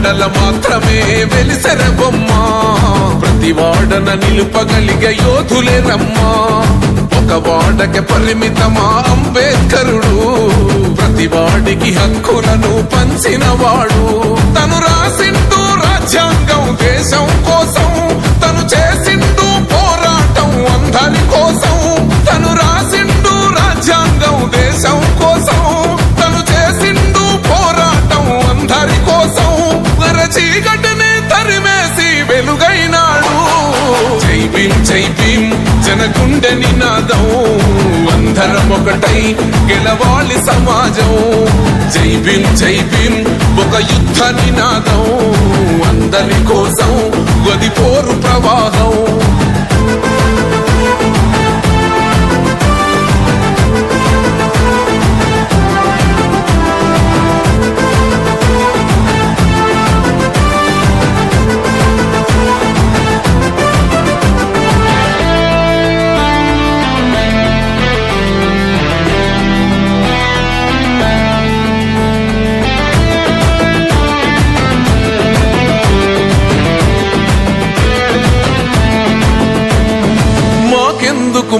వాడల మాత్రమే వెలిసెర బొమ్మ ప్రతి వాడన నిలుపగలిగే యోధులే రమ్మా ఒక వాడకి పరిమితమా అంబేద్కరుడు ప్రతి వాడికి హక్కులను పంచిన వాడు తను రాసిండు రాజ్యాంగం దేశం కోసం తను చేసిండు పోరాటం అందరి కోసం తను రాసిండు రాజ్యాంగం దేశం కోసం తను చేసిండు పోరాటం అందరి కోసం చీకటిని తరిమేసి వెలుగైనాడు జై భీమ్ జై భీమ్ జనగుండె నినాదం అందరం ఒకటై గెలవాలి సమాజం జై భీమ్ జై భీమ్ ఒక యుద్ధ నినాదం అందరి కోసం గది పోరు ప్రవాహం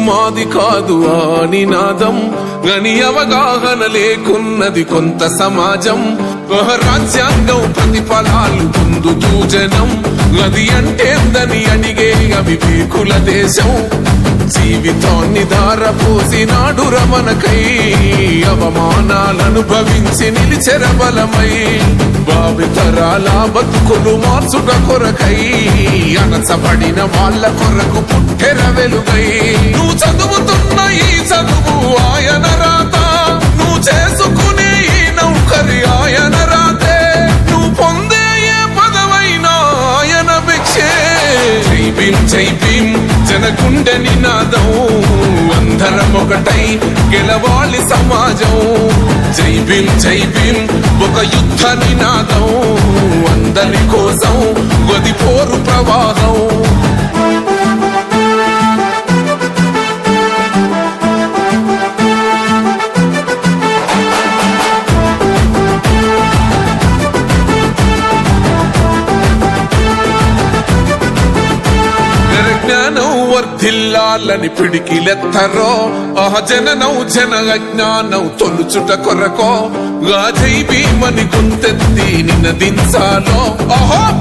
మాది కాదు ఆ నినాదం గని అవగాహన లేకున్నది కొంత సమాజం రాజ్యాంగం ప్రతిఫలాలు పొందుతూ జనం అది అంటేందని అడిగే అవివేకుల దేశం జీవితాన్ని ధారపోసినాడు రమణకై అవమానాలను భవించి నిలిచెర బలమై భావితరాల బతుకులు మార్చుట కొరకై అనసబడిన వాళ్ళ కొరకు పుట్టెర వెలుగై నువ్వు చదువుతున్న ఈ చదువు ఆయన రాత నువ్వు చేసుకునే ఈ నౌకరి ఆయన రాతే నువ్వు పొందే ఏ పదవైనా ఆయన భిక్షే జై భీమ్ జై భీమ్ జనగుండె నినాదం అందరం ఒకటై గెలవాలి సమాజం జై భీమ్ జై భీమ్ ఒక యుద్ధ నినాదం అందరి కోసం గది పోరు ప్రవాహం వర్ధిల్లాలని పిడికిలెత్తరో జననం జన అజ్ఞానం తొలుచుట కొరకో జై భీమని గుంతెత్తి నినదించాలో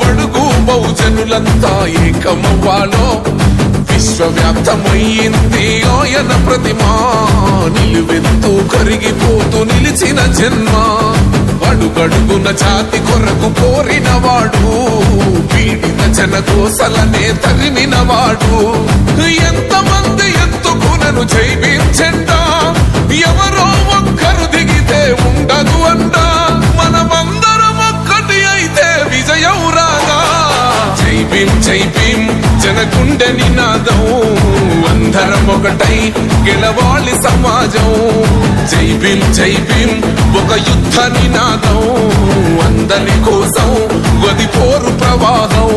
బడుగు బహుజనులంతా ఏకమవ్వాలో విశ్వవ్యాప్తమయ్యింది ఆయన ప్రతిమా నిలువెత్తు కరిగిపోతూ నిలిచిన జన్మ అడుగడుగున జాతి కొరకు కోరినవాడు పీడిత జనకోసలనే తరిమినవాడు ఎంతమంది ఎత్తుకునను జై భీమ్ జెండా ఎవరో ఒక్కరు దిగితే ఉండదు అంట మనమందరం ఒక్కటి అయితే విజయం రాగా జై భీమ్ జై భీమ్ జనగుండె నినాదం అందరం ఒకటై గెలవాలి సమాజం జై భీమ్ జై భీమ్ ఒక యుద్ధ నినాదం అందరి కోసం గది పోరు ప్రవాహం